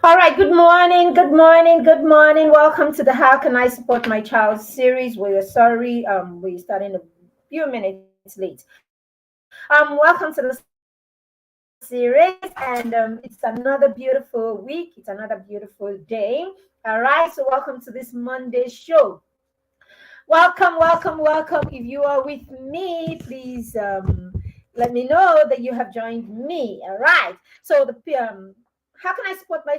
All right, good morning, good morning, good morning. Welcome to the How Can I Support My Child series. We're sorry, we're starting a few minutes late. Welcome to the series, and it's another beautiful week, it's another beautiful day. All right, so welcome to this Monday show. Welcome. If you are with me, please let me know that you have joined me. All right. So how can I support my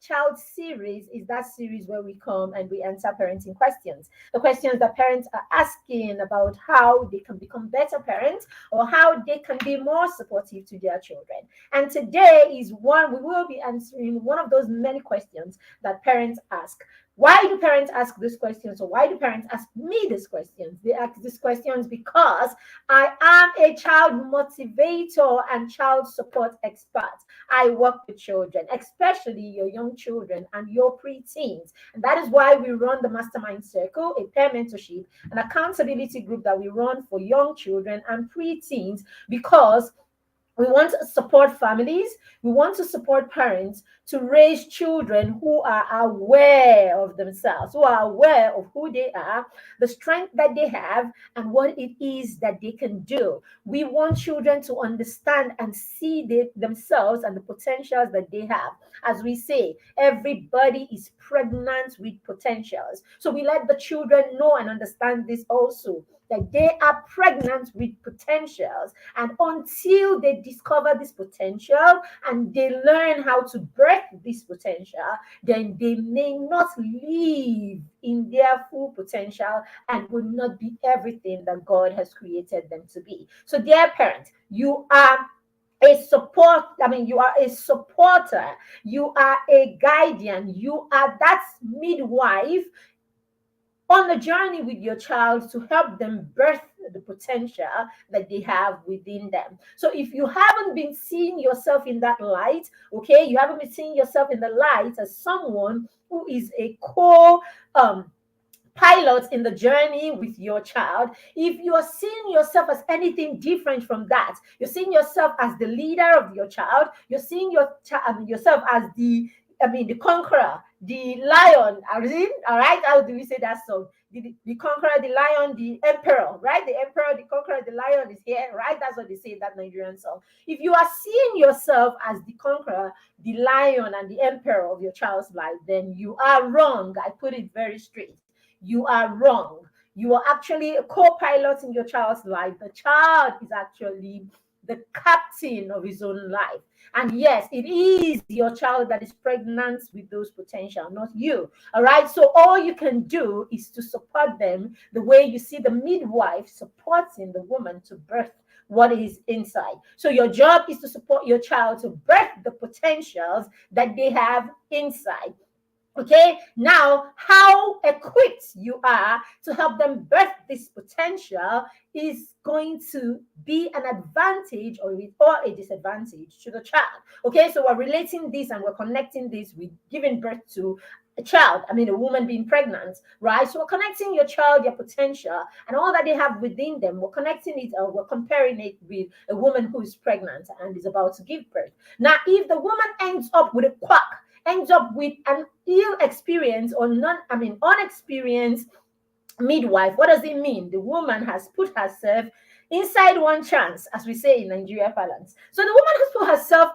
child series is that series where we come and we answer parenting questions. The questions that parents are asking about how they can become better parents or how they can be more supportive to their children. And today is one we will be answering one of those many questions that parents ask. Why do parents ask these questions, or why do parents ask me these questions? They ask these questions because I am a child motivator and child support expert. I work with children, especially your young children and your preteens. And that is why we run the Mastermind Circle, a peer mentorship, an accountability group that we run for young children and preteens, because we want to support families. We want to support parents to raise children who are aware of themselves, who are aware of who they are, the strength that they have, and what it is that they can do. We want children to understand and see themselves and the potentials that they have. As we say, everybody is pregnant with potentials. So we let the children know and understand this also, that they are pregnant with potentials. And until they discover this potential and they learn how to birth this potential, then they may not live in their full potential and will not be everything that God has created them to be. So, dear parents, you are you are a supporter, you are a guardian, you are that midwife on the journey with your child to help them birth the potential that they have within them. So if you haven't been seeing yourself in that light, okay, you haven't been seeing yourself in the light as someone who is a um pilot in the journey with your child, if you are seeing yourself as anything different from that, you're seeing yourself as the leader of your child, you're seeing yourself as the conqueror, the lion. All right, how do we say that song? The conqueror, the lion, the emperor, right? The emperor, the conqueror, the lion is here, right? That's what they say in that Nigerian song. If you are seeing yourself as the conqueror, the lion, and the emperor of your child's life, then you are wrong. I put it very straight. You are wrong. You are actually a co-pilot in your child's life. The child is actually the captain of his own life. And yes, it is your child that is pregnant with those potential, not you. All right. So all you can do is to support them the way you see the midwife supporting the woman to birth what is inside. So your job is to support your child to birth the potentials that they have inside. Okay, now how equipped you are to help them birth this potential is going to be an advantage or a disadvantage to the child. Okay, so we're relating this and we're connecting this with giving birth to a child, a woman being pregnant, right? So we're connecting your child, their potential, and all that they have within them. We're connecting it, we're comparing it with a woman who is pregnant and is about to give birth. Now, if the woman ends up with a quack, ends up with an ill experience or unexperienced midwife. What does it mean? The woman has put herself inside one chance, as we say in Nigeria parlance. So the woman has put herself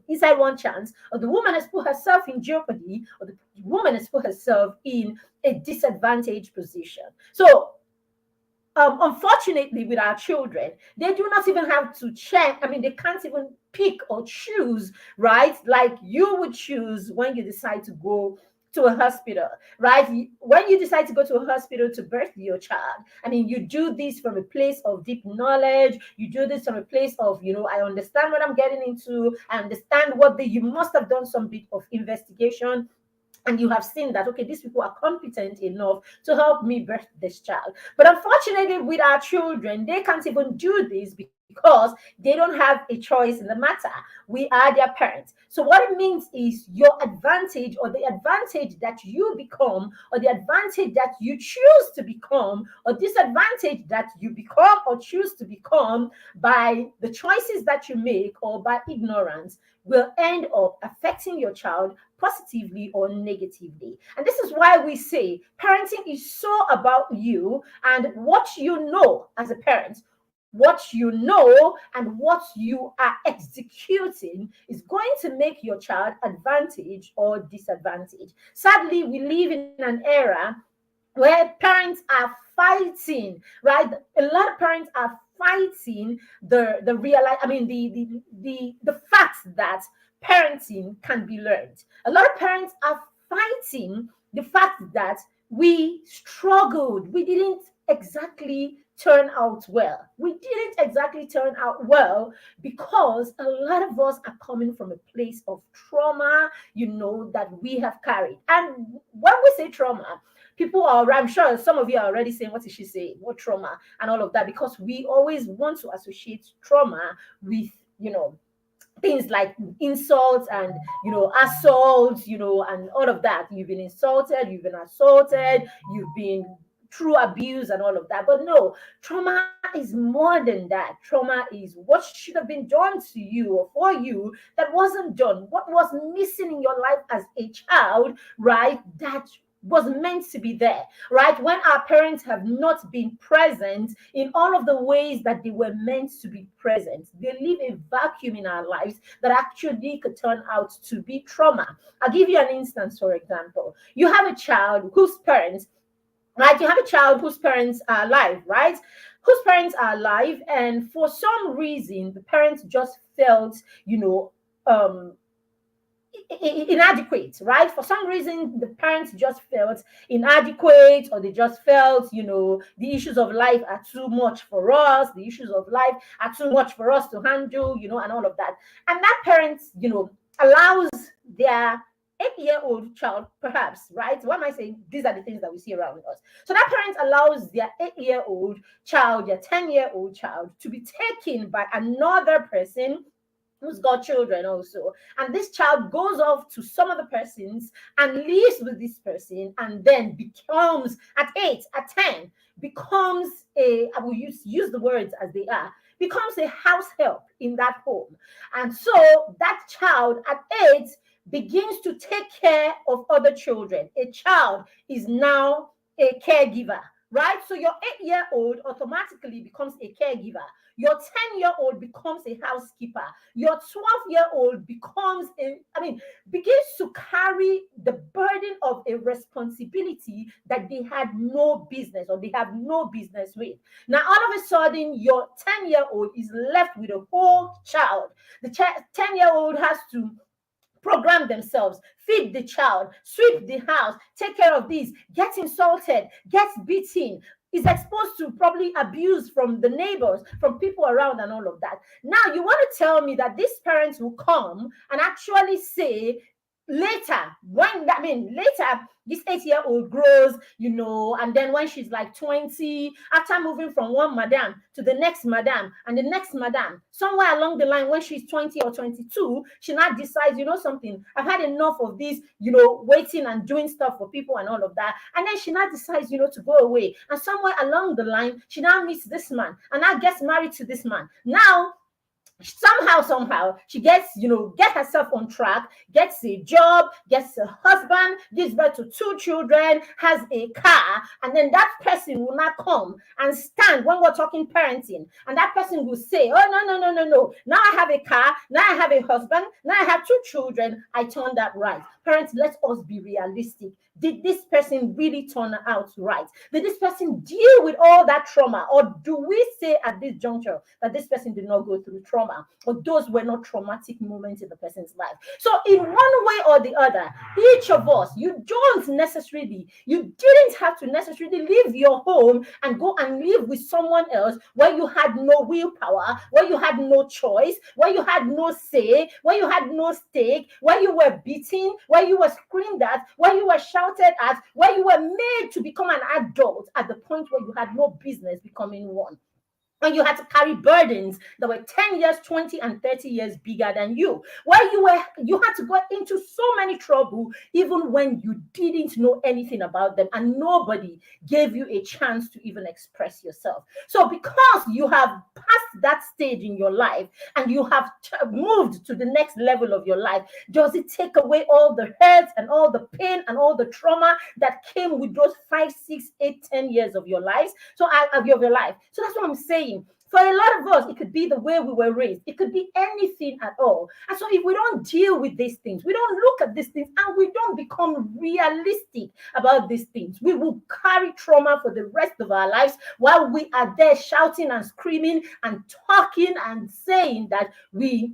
inside one chance, or the woman has put herself in jeopardy, or the woman has put herself in a disadvantaged position. So unfortunately, with our children, they do not even have to check. They can't even pick or choose, right? Like you would choose when you decide to go to a hospital, right? When you decide to go to a hospital to birth your child, you do this from a place of deep knowledge. You do this from a place of, I understand what I'm getting into. I understand you must have done some bit of investigation, and you have seen that, okay, these people are competent enough to help me birth this child. But unfortunately, with our children, they can't even do this because because they don't have a choice in the matter. We are their parents. So what it means is your advantage, or the advantage that you become, or the advantage that you choose to become, or disadvantage that you become or choose to become by the choices that you make or by ignorance, will end up affecting your child positively or negatively. And this is why we say parenting is so about you and what you know as a parent. What you know and what you are executing is going to make your child advantage or disadvantage. Sadly, we live in an era where parents are fighting, right? A lot of parents are fighting the real, I mean, the fact that parenting can be learned. A lot of parents are fighting the fact that we struggled. We didn't exactly turn out well. We didn't exactly turn out well because a lot of us are coming from a place of trauma, that we have carried. And when we say trauma, people are, I'm sure some of you are already saying, what is she saying? What trauma? And all of that, because we always want to associate trauma with, things like insults and assaults, and all of that. You've been insulted, you've been assaulted, you've been through abuse and all of that. But no, trauma is more than that. Trauma is what should have been done to you or for you that wasn't done, what was missing in your life as a child, right? That was meant to be there, right? When our parents have not been present in all of the ways that they were meant to be present, they leave a vacuum in our lives that actually could turn out to be trauma. I'll give you an instance. For example, you have a child whose parents, right? You have a child whose parents are alive, right? Whose parents are alive, and for some reason, the parents just felt, um, inadequate, right? For some reason, the parents just felt inadequate, or they just felt, the issues of life are too much for us. The issues of life are too much for us to handle, and all of that. And that parents, allows their 8-year-old child, perhaps, right? What am I saying? These are the things that we see around us. So that parent allows their 8-year-old child, their 10-year-old child, to be taken by another person who's got children also. And this child goes off to some other persons and lives with this person, and then becomes, at 8, at 10, becomes I will use the words as they are, becomes a house help in that home. And so that child at 8 begins to take care of other children. A child is now a caregiver, right? So your 8-year-old automatically becomes a caregiver. Your 10-year-old becomes a housekeeper. Your 12-year-old begins to carry the burden of a responsibility that they had no business, or they have no business with. Now, all of a sudden, your 10-year-old is left with a whole child. The 10-year-old has to program themselves, feed the child, sweep the house, take care of this, gets insulted, gets beaten, is exposed to probably abuse from the neighbors, from people around, and all of that. Now, you want to tell me that these parents will come and actually say, later, later, this 8-year-old grows, and then when she's like 20, after moving from one madam to the next madam and the next madam, somewhere along the line, when she's 20 or 22, she now decides, something, I've had enough of this, waiting and doing stuff for people and all of that. And then she now decides, to go away. And somewhere along the line, she now meets this man and now gets married to this man. Now, somehow she gets get herself on track, gets a job, gets a husband, gives birth to 2 children, has a car, and then that person will not come and stand when we're talking parenting, and that person will say, oh, no, now I have a car, now I have a husband, now I have 2 children, I turned out right. Parents, let us be realistic. Did this person really turn out right? Did this person deal with all that trauma? Or do we say at this juncture that this person did not go through trauma, or those were not traumatic moments in the person's life? So in one way or the other, each of us, you didn't have to necessarily leave your home and go and live with someone else where you had no willpower, where you had no choice, where you had no say, where you had no stake, where you were beaten, where you were screamed at, where you were shouted at, where you were made to become an adult at the point where you had no business becoming one. when you had to carry burdens that were 10 years, 20 and 30 years bigger than you, where you had to go into so many trouble even when you didn't know anything about them and nobody gave you a chance to even express yourself. So because you have passed that stage in your life and you have moved to the next level of your life, does it take away all the hurt and all the pain and all the trauma that came with those 5, 6, 8, 10 years of your lives? So of your life. So that's what I'm saying. For a lot of us, it could be the way we were raised. It could be anything at all. And so if we don't deal with these things, we don't look at these things, and we don't become realistic about these things, we will carry trauma for the rest of our lives while we are there shouting and screaming and talking and saying that we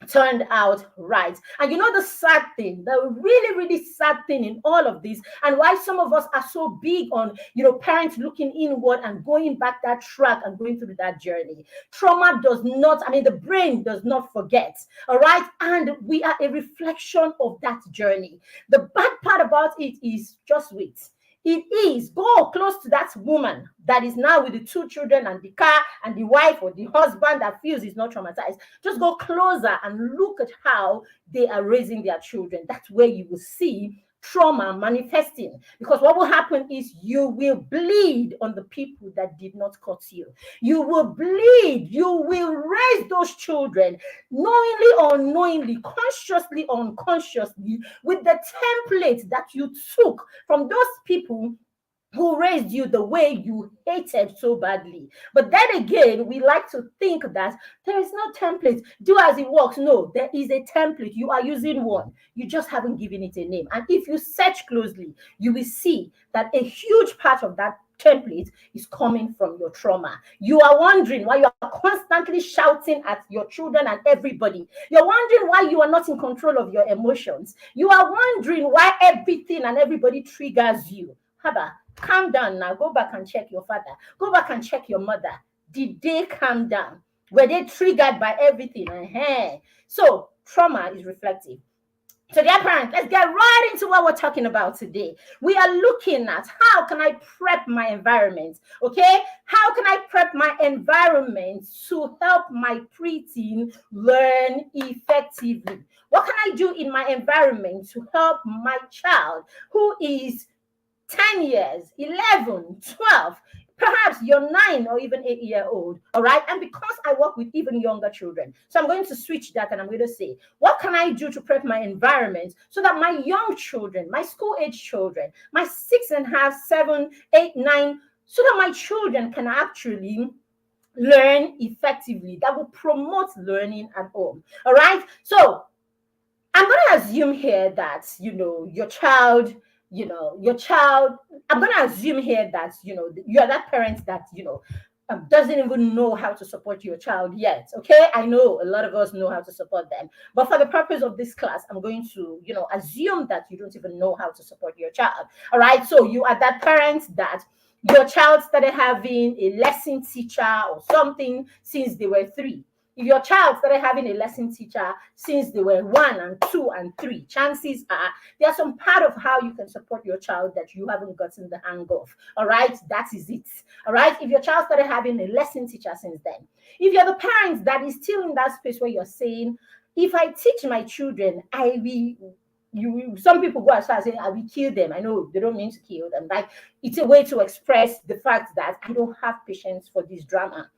turned out right. And you know the sad thing, the really, really sad thing in all of this, and why some of us are so big on, parents looking inward and going back that track and going through that journey. Trauma does not, the brain does not forget, all right? And we are a reflection of that journey. The bad part about it is, just wait. It is, go close to that woman that is now with the 2 children and the car and the wife or the husband that feels is not traumatized. Just go closer and look at how they are raising their children. That's where you will see trauma manifesting, because what will happen is you will bleed on the people that did not cut you. You will bleed. You will raise those children knowingly or unknowingly, consciously or unconsciously, with the template that you took from those people who raised you the way you hated so badly. But then again, we like to think that there is no template. Do as it works. No, there is a template. You are using one. You just haven't given it a name. And if you search closely, you will see that a huge part of that template is coming from your trauma. You are wondering why you are constantly shouting at your children and everybody. You're wondering why you are not in control of your emotions. You are wondering why everything and everybody triggers you. Haba, calm down now. Go back and check your father. Go back and check your mother. Did they calm down? Were they triggered by everything? So trauma is reflective. So dear parents, let's get right into what we're talking about today. We are looking at how can I prep my environment, okay? How can I prep my environment to help my preteen learn effectively? What can I do in my environment to help my child who is 10 years, 11, 12, perhaps you're 9 or even 8-year-old, all right? And because I work with even younger children, so I'm going to switch that and I'm going to say, what can I do to prep my environment so that my young children, my school-age children, my 6.5, 7, 8, 9, so that my children can actually learn effectively, that will promote learning at home, all right? So I'm going to assume here that, your child, I'm going to assume here that, you are that parent that, doesn't even know how to support your child yet. Okay. I know a lot of us know how to support them, but for the purpose of this class, I'm going to, assume that you don't even know how to support your child. All right. So you are that parent that your child started having a lesson teacher or something since they were 3. If your child started having a lesson teacher since they were 1 and 2 and 3, chances are there's some part of how you can support your child that you haven't gotten the hang of. All right, that is it. All right, if your child started having a lesson teacher since then, if you're the parent that is still in that space where you're saying, if I teach my children, I will. Some people go as far as saying, I will kill them. I know they don't mean to kill them. Like, it's a way to express the fact that I don't have patience for this drama.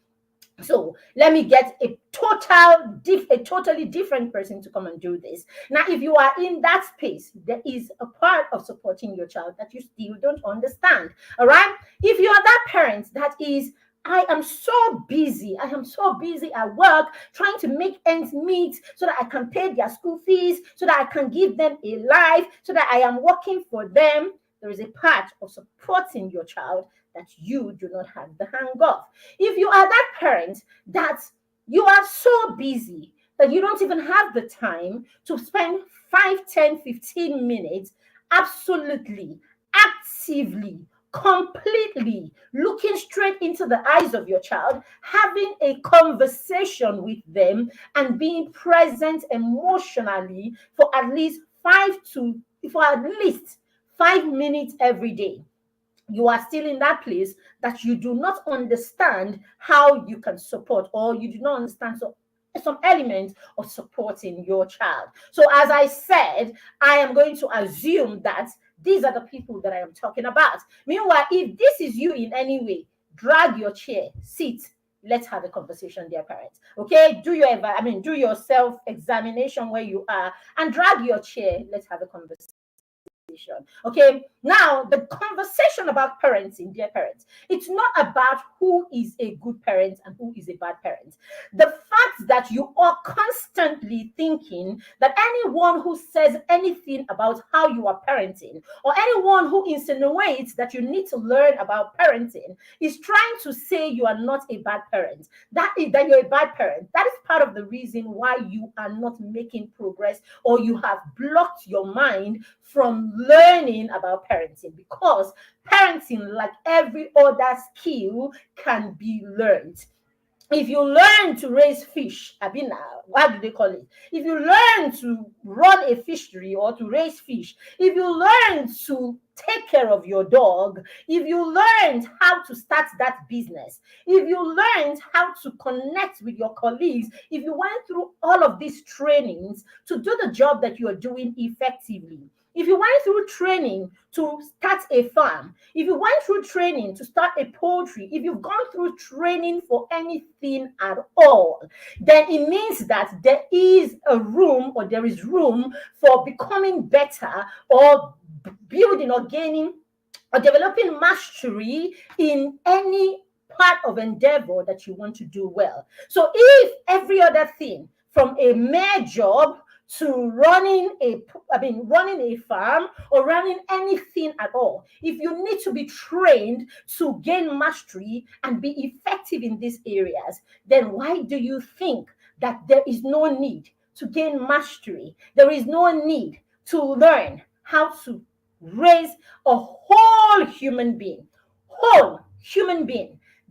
So let me get a totally different person to come and do this. Now, if you are in that space, there is a part of supporting your child that you still don't understand. All right. If you are that parent that is, I am so busy. I am so busy at work trying to make ends meet so that I can pay their school fees, so that I can give them a life, so that I am working for them. There is a part of supporting your child that you do not have the hang of. If you are that parent that you are so busy that you don't even have the time to spend 5, 10, 15 minutes absolutely, actively, completely looking straight into the eyes of your child, having a conversation with them and being present emotionally for at least 5 minutes every day. you are still in that place that you do not understand how you can support, or you do not understand some element of supporting your child. So as I said, I am going to assume that these are the people that I am talking about. Meanwhile, if this is you in any way, drag your chair, sit, let's have a conversation, dear parents. Okay, do your self-examination where you are, and drag your chair, let's have a conversation. Okay, now the conversation about parenting, dear parents, it's not about who is a good parent and who is a bad parent. The fact that you are constantly thinking that anyone who says anything about how you are parenting, or anyone who insinuates that you need to learn about parenting, is trying to say you are not a bad parent. That you're a bad parent. That is part of the reason why you are not making progress, or you have blocked your mind from learning about parenting, because parenting, like every other skill, can be learned. If you learn to raise fish, Abina, what do they call it? If you learn to run a fishery or to raise fish, if you learn to take care of your dog, if you learned how to start that business, if you learned how to connect with your colleagues, if you went through all of these trainings to do the job that you are doing effectively, if you went through training to start a farm, if you went through training to start a poultry, if you've gone through training for anything at all, then it means that there is room for becoming better, or building or gaining or developing mastery in any part of endeavor that you want to do well. So if every other thing, from a mere job to running a farm, or running anything at all, if you need to be trained to gain mastery and be effective in these areas, then why do you think that there is no need to gain mastery? There is no need to learn how to raise a whole human being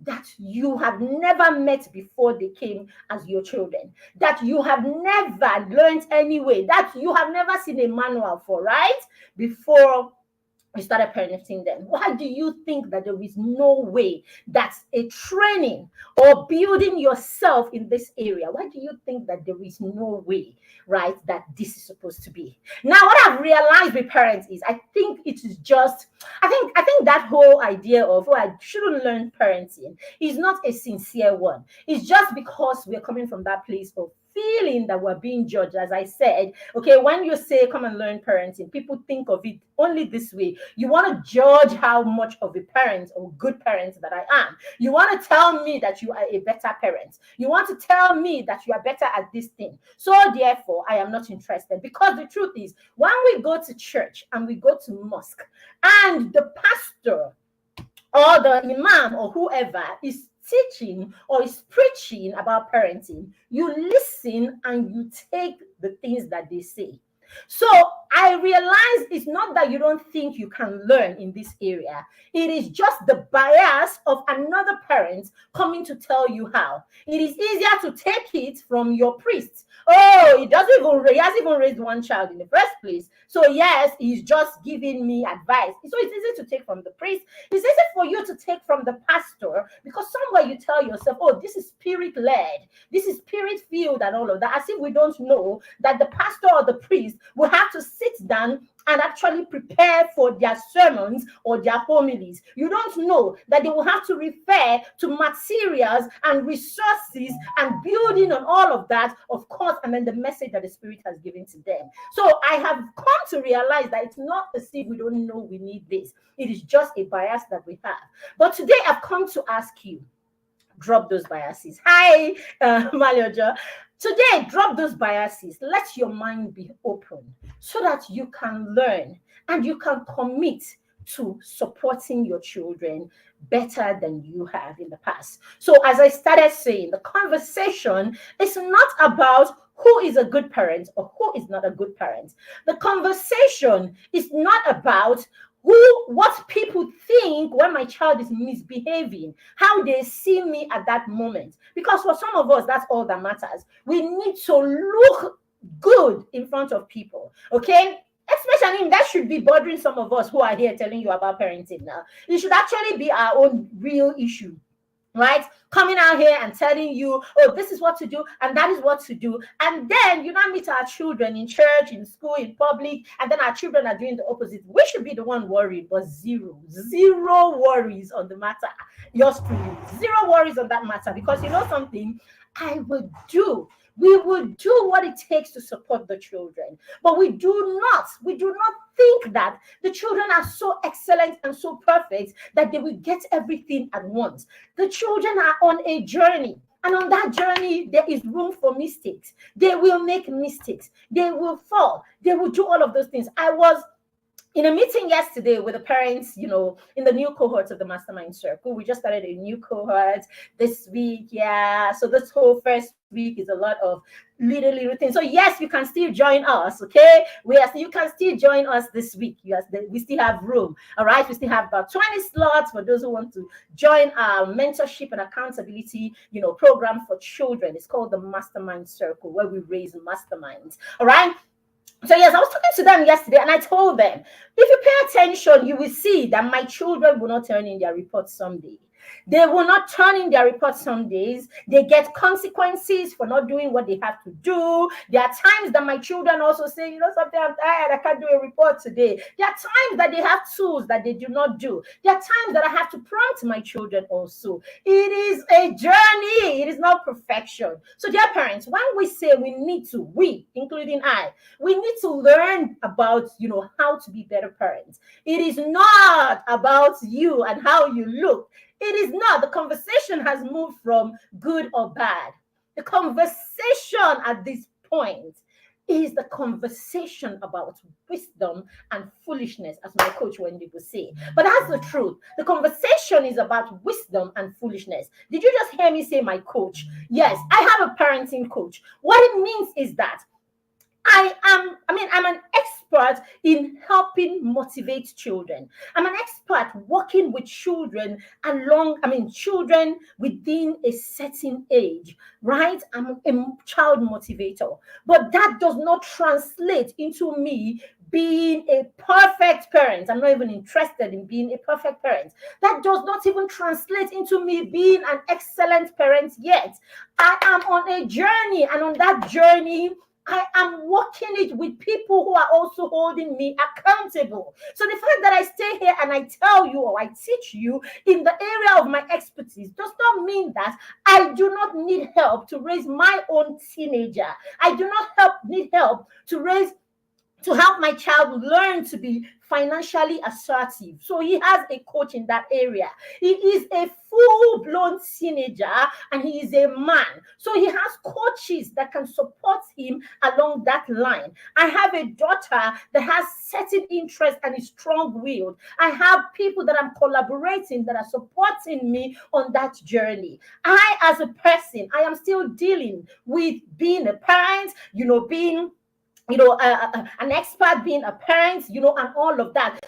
that you have never met before they came as your children, that you have never learned anyway, that you have never seen a manual for, right? Before you started parenting them. Why do you think that there is no way that a training or building yourself in this area, why do you think that there is no way, right, that this is supposed to be? Now, what I've realized with parents is, I think it is just, I think that whole idea of, oh, I shouldn't learn parenting is not a sincere one. It's just because we're coming from that place of feeling that we're being judged. As I said, okay, when you say come and learn parenting, people think of it only this way. You want to judge how much of a parent or good parent that I am. You want to tell me that you are a better parent. You want to tell me that you are better at this thing. So therefore, I am not interested. Because the truth is, when we go to church and we go to mosque, and the pastor or the imam or whoever is teaching or is preaching about parenting, you listen and you take the things that they say. So I realize it's not that you don't think you can learn in this area. It is just the bias of another parent coming to tell you how. It is easier to take it from your priest. Oh, he hasn't even raised one child in the first place. So yes, he's just giving me advice. So it's easy to take from the priest. It's easy for you to take from the pastor, because somewhere you tell yourself, oh, this is spirit-led, this is spirit-filled and all of that, as if we don't know that the pastor or the priest will have to sit down and actually prepare for their sermons or their homilies. You don't know that they will have to refer to materials and resources and building on all of that, of course, and then the message that the Spirit has given to them. So I have come to realize that it's not as if we don't know we need this. It is just a bias that we have. But today I've come to ask you, drop those biases. Hi, Malioja. Today, drop those biases. Let your mind be open so that you can learn and you can commit to supporting your children better than you have in the past. So as I started saying, the conversation is not about who is a good parent or who is not a good parent. The conversation is not about what people think when my child is misbehaving, how they see me at that moment. Because for some of us, that's all that matters. We need to look good in front of people. Okay? especially that should be bothering some of us who are here telling you about parenting now. It should actually be our own real issue, right? Coming out here and telling you, oh, this is what to do and that is what to do. And then you now meet our children in church, in school, in public, and then our children are doing the opposite. We should be the one worried, but zero worries on the matter. Yours truly, zero worries on that matter, because you know something, we will do what it takes to support the children. But we do not think that the children are so excellent and so perfect that they will get everything at once. The children are on a journey. And on that journey, there is room for mistakes. They will make mistakes. They will fall. They will do all of those things. I was in a meeting yesterday with the parents, in the new cohorts of the Mastermind Circle. We just started a new cohort this week. Yeah. So this whole first week is a lot of little things. So yes, you can still join us. Okay. You can still join us this week. Yes, we still have room. All right. We still have about 20 slots for those who want to join our mentorship and accountability, program for children. It's called the Mastermind Circle, where we raise masterminds. All right. So yes, I was talking to them yesterday and I told them, if you pay attention, you will see that my children will not turn in their reports someday. They will not turn in their reports some days. They get consequences for not doing what they have to do. There are times that my children also say, something, I'm tired, I can't do a report today. There are times that they have tools that they do not do. There are times that I have to prompt my children also. It is a journey. It is not perfection. So dear parents, when we say we, including I, we need to learn about, how to be better parents. It is not about you and how you look. It is not. The conversation has moved from good or bad. The conversation at this point is the conversation about wisdom and foolishness, as my coach Wendy would say. But that's the truth. The conversation is about wisdom and foolishness. Did you just hear me say my coach? Yes, I have a parenting coach. What it means is that I'm an expert in helping motivate children. I'm an expert working with children children within a certain age, right? I'm a child motivator. But that does not translate into me being a perfect parent. I'm not even interested in being a perfect parent. That does not even translate into me being an excellent parent yet. I am on a journey, and on that journey, I am working it with people who are also holding me accountable. So the fact that I stay here and I tell you or I teach you in the area of my expertise does not mean that I do not need help to raise my own teenager. I do not need help to help my child learn to be financially assertive. So he has a coach in that area. He is a full-blown teenager and he is a man. So he has coaches that can support him along that line. I have a daughter that has certain interest and is strong-willed. I have people that I'm collaborating that are supporting me on that journey. I, as a person, I am still dealing with being a parent, being an expert, being a parent, and all of that.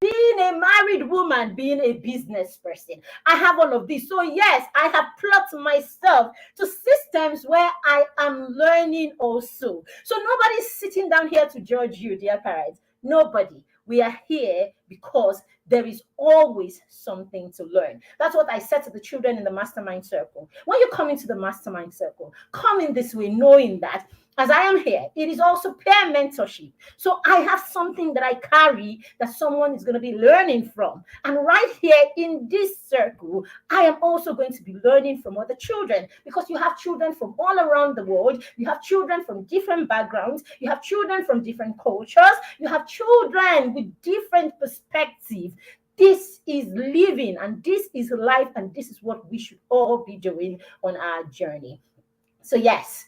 Being a married woman, being a business person, I have all of this. So yes, I have plugged myself to systems where I am learning also. So nobody's sitting down here to judge you, dear parents. Nobody. We are here because there is always something to learn. That's what I said to the children in the Mastermind Circle. When you come into the Mastermind Circle, come in this way knowing that as I am here, it is also peer mentorship. So I have something that I carry that someone is going to be learning from. And right here in this circle, I am also going to be learning from other children, because you have children from all around the world. You have children from different backgrounds. You have children from different cultures. You have children with different perspectives. This is living and this is life, and this is what we should all be doing on our journey. So yes,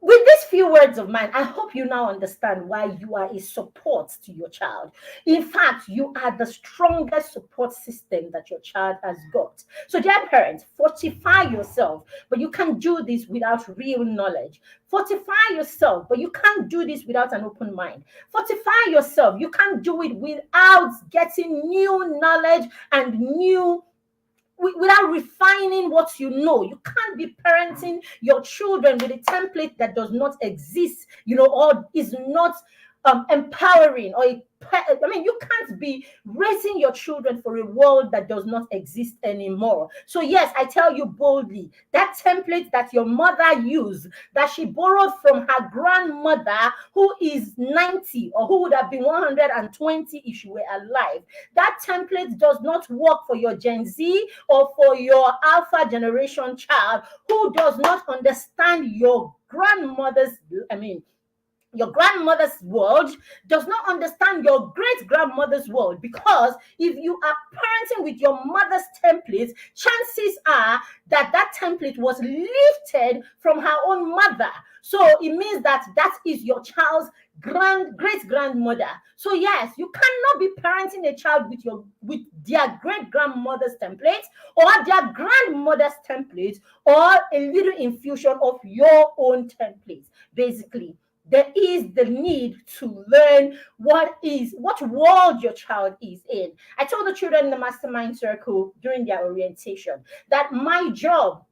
with these few words of mine, I hope you now understand why you are a support to your child. In fact, you are the strongest support system that your child has got. So dear parents, fortify yourself, but you can't do this without real knowledge. Fortify yourself, but you can't do this without an open mind. Fortify yourself. You can't do it without getting new knowledge and without refining what you know. You can't be parenting your children with a template that does not exist, or is not empowering I mean, you can't be raising your children for a world that does not exist anymore. So yes, I tell you boldly, that template that your mother used, that she borrowed from her grandmother, who is 90 or who would have been 120 if she were alive, that template does not work for your Gen Z or for your Alpha generation child who does not understand I mean, your grandmother's world, does not understand your great grandmother's world. Because if you are parenting with your mother's templates, chances are that that template was lifted from her own mother. So it means that that is your child's great grandmother. So yes, you cannot be parenting a child with their great grandmother's template or their grandmother's template or a little infusion of your own template. Basically, there is the need to learn what world your child is in. I told the children in the mastermind circle during their orientation that my job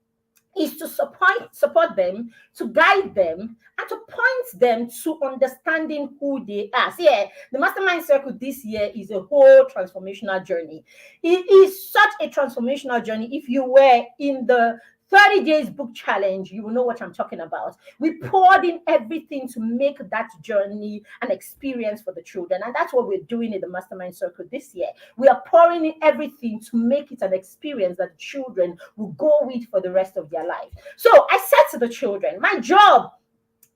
is to support them, to guide them, and to point them to understanding who they are. So yeah, the mastermind circle this year is a whole transformational journey. It is such a transformational journey. If you were in the 30 days book challenge, you will know what I'm talking about. We poured in everything to make that journey an experience for the children. And that's what we're doing in the Mastermind Circle this year. We are pouring in everything to make it an experience that children will go with for the rest of their life. So I said to the children, my job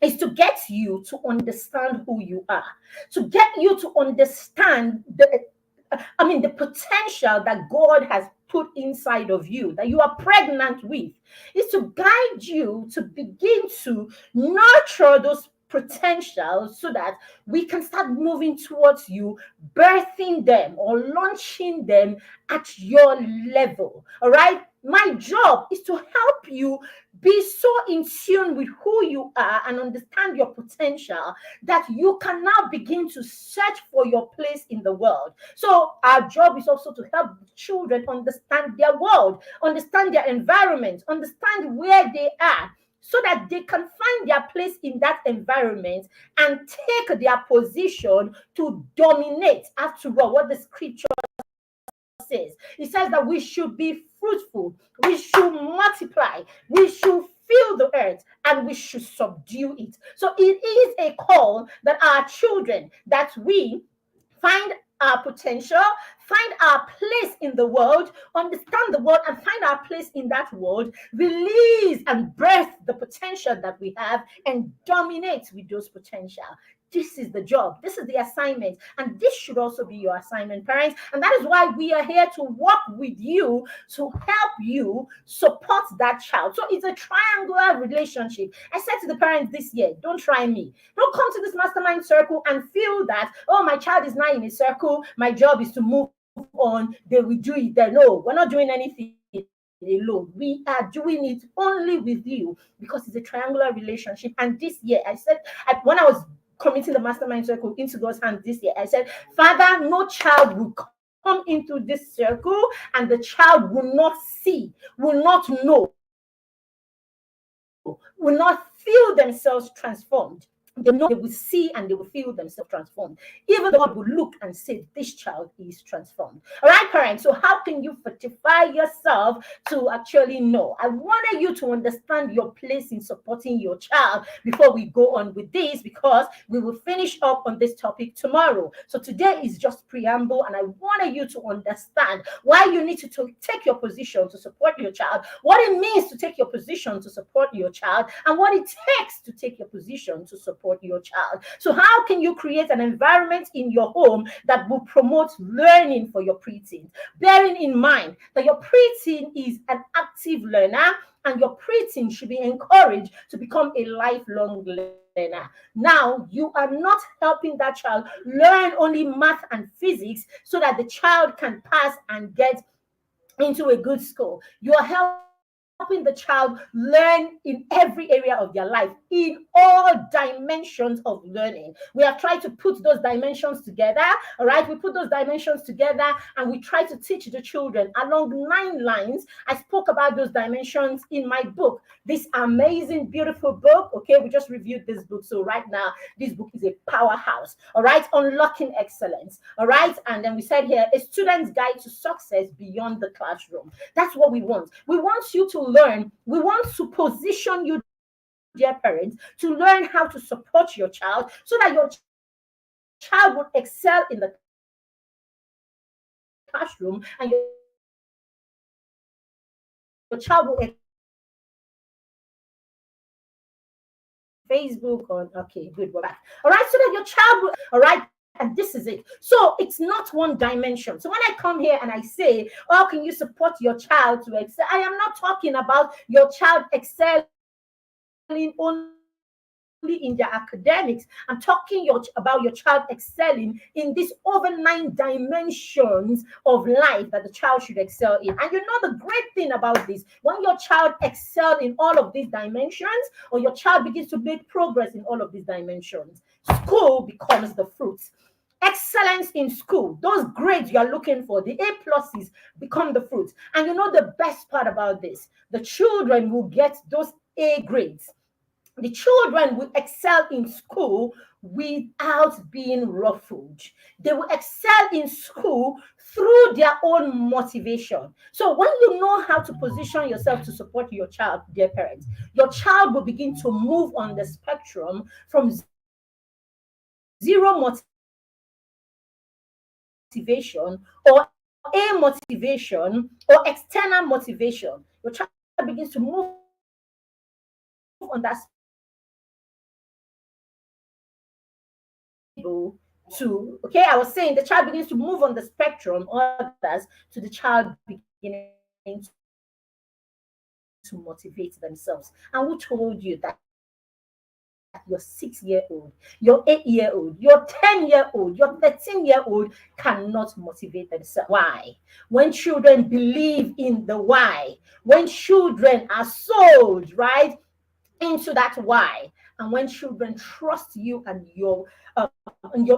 is to get you to understand who you are, to get you to understand the potential that God has put inside of you, that you are pregnant with, is to guide you to begin to nurture those potentials so that we can start moving towards you, birthing them or launching them at your level. All right. My job is to help you be so in tune with who you are and understand your potential that you can now begin to search for your place in the world. So our job is also to help children understand their world, understand their environment, understand where they are, so that they can find their place in that environment and take their position to dominate. After all, what the scripture says. It says that we should be fruitful, we should multiply, we should fill the earth, and we should subdue it. So it is a call that our children, that we find our potential, find our place in the world, understand the world, and find our place in that world, release and birth the potential that we have, and dominate with those potential. This is the job. This is the assignment. And this should also be your assignment, parents. And that is why we are here to work with you, to help you support that child. So it's a triangular relationship. I said to the parents this year, don't try me. Don't come to this mastermind circle and feel that, oh, my child is now in a circle. My job is to move on. They will do it there. No, we're not doing anything alone. We are doing it only with you, because it's a triangular relationship. And this year, when I was committing the mastermind circle into God's hands this year, I said, Father, no child will come into this circle and the child will not see, will not know, will not feel themselves transformed. They know, they will see and they will feel themselves transformed. Even God will look and say, this child is transformed. All right, parents. So how can you fortify yourself to actually know? I wanted you to understand your place in supporting your child before we go on with this, because we will finish up on this topic tomorrow. So today is just preamble, and I wanted you to understand why you need to take your position to support your child, what it means to take your position to support your child, and what it takes to take your position to support your child. So how can you create an environment in your home that will promote learning for your preteen, bearing in mind that your preteen is an active learner and your preteen should be encouraged to become a lifelong learner. Now, you are not helping that child learn only math and physics so that the child can pass and get into a good school. You are helping the child learn in every area of their life, in all dimensions of learning. We have tried to put those dimensions together. All right, we put those dimensions together and we try to teach the children along 9 lines. I spoke about those dimensions in my book, this amazing, beautiful book. Okay, we just reviewed this book. So right now, this book is a powerhouse. All right, Unlocking Excellence. All right, and then we said here, A Student's Guide to Success Beyond the Classroom. That's what we want. We want you to learn. We want to position you, dear parents, to learn how to support your child so that your child will excel in the classroom and your child will Facebook on. Okay, good, we're back. All right, so that your child will, all right, and this is it. So it's not one dimension. So when I come here and I say, oh, can you support your child to excel? I am not talking about your child excelling only in their academics. I'm talking about your child excelling in these over 9 dimensions of life that the child should excel in. And you know the great thing about this, when your child excels in all of these dimensions, or your child begins to make progress in all of these dimensions, school becomes the fruit. Excellence in school, those grades you are looking for, the A pluses, become the fruit. And you know the best part about this, the children will get those A grades. The children will excel in school without being ruffled. They will excel in school through their own motivation. So when you know how to position yourself to support your child, dear parents, your child will begin to move on the spectrum from zero motivation or a motivation or external motivation. Your child begins to move on that to, okay, I was saying the child begins to move on the spectrum, others, to the child beginning to motivate themselves. And who told you that your 6-year-old, your 8-year-old, your 10-year-old, your 13-year-old cannot motivate themselves? Why? When children believe in the why, when children are sold, right, into that why, and when children trust you and your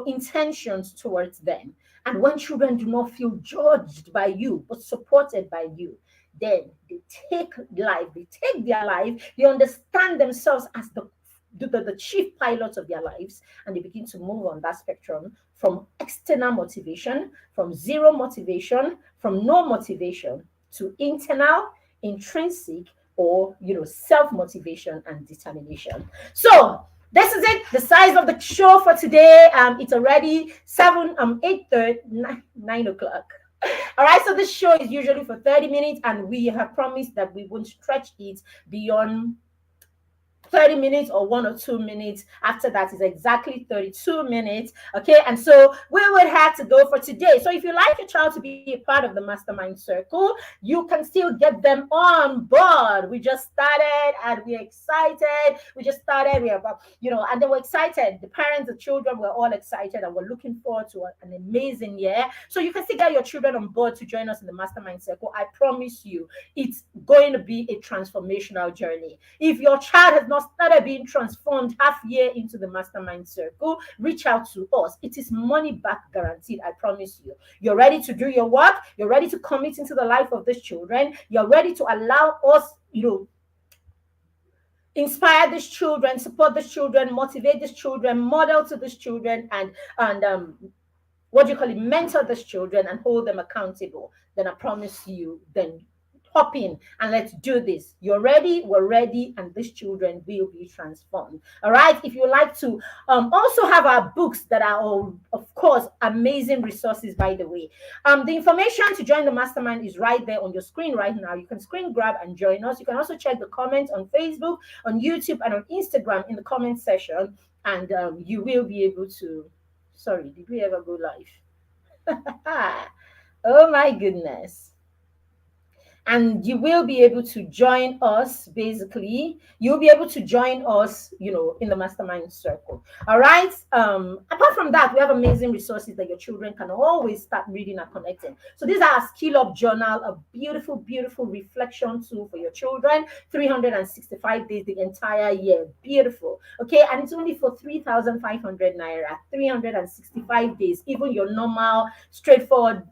intentions towards them, and when children do not feel judged by you but supported by you, then they take life, they take their life, they understand themselves as the chief pilots of their lives, and they begin to move on that spectrum from external motivation, from zero motivation, from no motivation, to internal, intrinsic, or self-motivation and determination. So this is it, the size of the show for today. It's already 8:30, 9 o'clock. All right, so this show is usually for 30 minutes, and we have promised that we won't stretch it beyond 30 minutes or 1 or 2 minutes. After that is exactly 32 minutes. Okay, and so we would have to go for today. So if you like your child to be a part of the mastermind circle, you can still get them on board. We just started and we're excited. We just started, we have and they were excited. The parents, the children were all excited, and we're looking forward to an amazing year. So you can still get your children on board to join us in the mastermind circle. I promise you, it's going to be a transformational journey. If your child has not started being transformed half year into the mastermind circle, reach out to us. It is money back guaranteed. I promise you. You're ready to do your work. You're ready to commit into the life of these children. You're ready to allow us, inspire these children, support these children, motivate these children, model to these children, and what do you call it, mentor these children and hold them accountable. Then I promise you, then hop in and let's do this. You're ready, we're ready, and these children will be transformed. All right, if you like to also have our books that are all, of course, amazing resources, by the way. The information to join the mastermind is right there on your screen right now. You can screen grab and join us. You can also check the comments on Facebook, on YouTube, and on Instagram in the comment section, and you will be able to. Sorry, did we ever go live? Oh my goodness. and you will be able to join us. Basically, you'll be able to join us, in the mastermind circle. All right. Apart from that, we have amazing resources that your children can always start reading and connecting. So these are a skill up journal, a beautiful, beautiful reflection tool for your children. 365 days, the entire year. Beautiful. Okay, and it's only for 3,500 naira. 365 days, even your normal, straightforward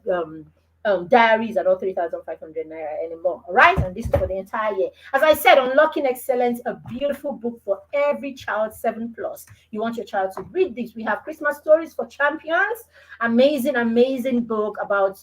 diaries are not 3,500 naira anymore. All right, and this is for the entire year. As I said, Unlocking Excellence, a beautiful book for every child 7+. You want your child to read this. We have Christmas Stories for Champions, amazing, amazing book about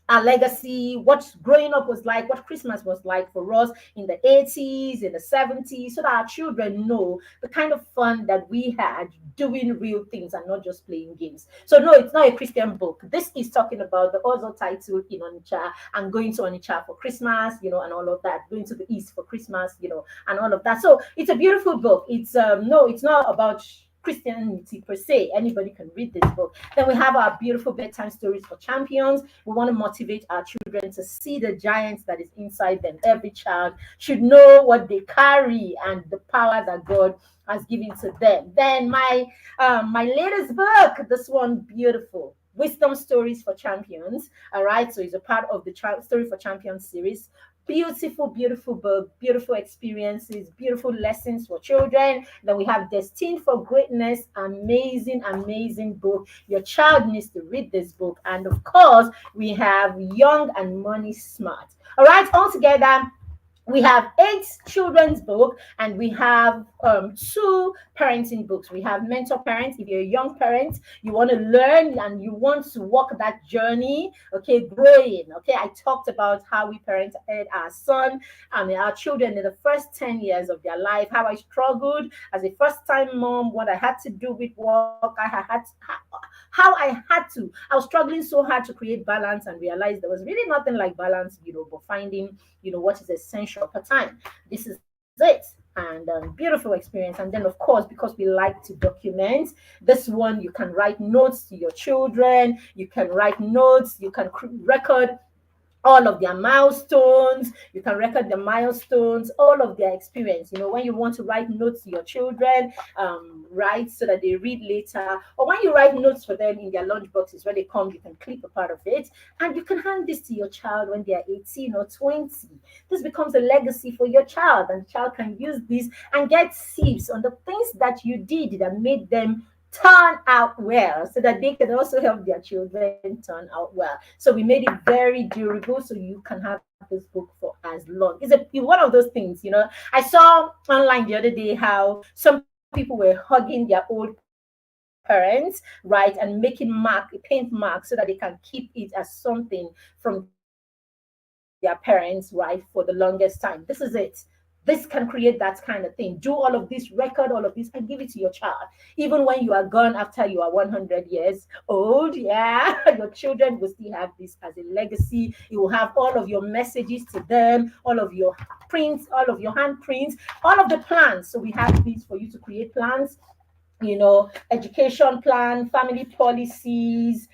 our legacy, what growing up was like, what Christmas was like for us in the 80s, in the 70s, so that our children know the kind of fun that we had doing real things and not just playing games. So no, it's not a Christian book. This is talking about the also title in Onitsha and going to Onitsha for Christmas, and all of that, going to the East for Christmas, and all of that. So it's a beautiful book. It's no, it's not about Christianity per se. Anybody can read this book. Then we have our beautiful bedtime stories for champions. We want to motivate our children to see the giants that is inside them. Every child should know what they carry and the power that God has given to them. Then my latest book, this one beautiful. Wisdom Stories for Champions. All right, so it's a part of the Story for Champions series. Beautiful, beautiful book, beautiful experiences, beautiful lessons for children. Then we have Destined for Greatness, amazing, amazing book. Your child needs to read this book. And of course, we have Young and Money Smart. All right, all together, we have 8 children's book, and we have 2 parenting books. We have Mentor Parents. If you're a young parent, you want to learn and you want to walk that journey, okay, growing. Okay, I talked about how we parented our son and our children in the first 10 years of their life, how I struggled as a first-time mom, what I had to do with work, I was struggling so hard to create balance and realize there was really nothing like balance, but finding what is essential per time. This is it. And beautiful experience. And then, of course, because we like to document, this one you can write notes to your children, you can write notes, you can record all of their milestones. You can record the milestones, all of their experience. When you want to write notes to your children, write so that they read later. Or when you write notes for them in their lunch boxes, when they come, you can clip a part of it. And you can hand this to your child when they are 18 or 20. This becomes a legacy for your child. And the child can use this and get tips on the things that you did that made them turn out well, so that they can also help their children turn out well. So we made it very durable, so you can have this book for as long. It's one of those things. I saw online the other day how some people were hugging their old parents, right, and making paint marks so that they can keep it as something from their parents, right, for the longest time. This is it. This can create that kind of thing. Do all of this, record all of this, and give it to your child. Even when you are gone after you are 100 years old, your children will still have this as a legacy. You will have all of your messages to them, all of your prints, all of your handprints, all of the plans. So we have these for you to create plans, education plan, family policies,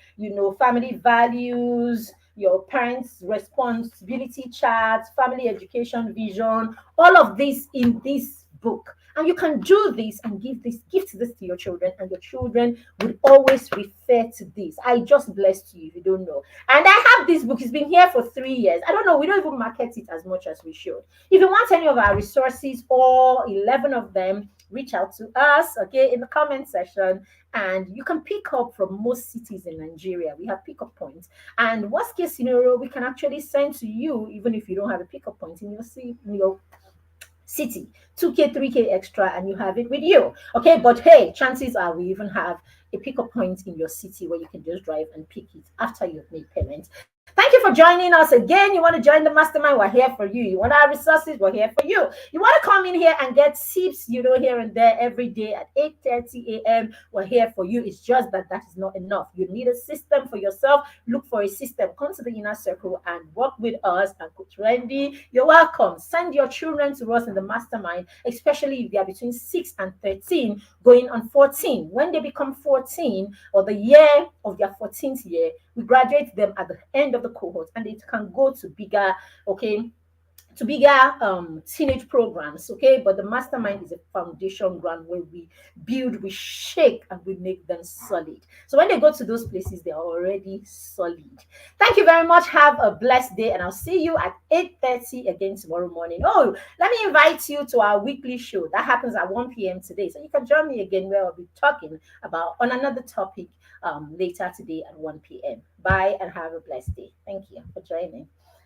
family values, your parents' responsibility charts, family education vision, all of this in this book. And you can do this and gift this to your children, and your children would always refer to this. I just blessed you if you don't know. And I have this book, it's been here for 3 years. I don't know, we don't even market it as much as we should. If you want any of our resources, all 11 of them, reach out to us, okay, in the comment section, and you can pick up from most cities in Nigeria. We have pickup points, and worst case scenario, we can actually send to you even if you don't have a pickup point in your city, 2K, 3K extra, and you have it with you. Okay, but hey, chances are we even have a pickup point in your city where you can just drive and pick it after you've made payment. Thank you for joining us again. You want to join the mastermind? We're here for you. You want our resources? We're here for you. You want to come in here and get tips, here and there every day at 8:30 a.m. We're here for you. It's just that is not enough. You need a system for yourself. Look for a system. Come to the inner circle and work with us and Coach Randy. You're welcome. Send your children to us in the mastermind, especially if they are between 6 and 13, going on 14. When they become 14, or the year of their 14th year, We graduate them at the end of the cohort, and they can go to bigger, okay, to bigger teenage programs, okay? But the mastermind is a foundation ground where we build, we shake, and we make them solid. So when they go to those places, they are already solid. Thank you very much. Have a blessed day, and I'll see you at 8:30 again tomorrow morning. Oh, let me invite you to our weekly show that happens at 1 p.m. today. So you can join me again where I'll be talking about on another topic later today at 1 p.m. Bye and have a blessed day. Thank you for joining.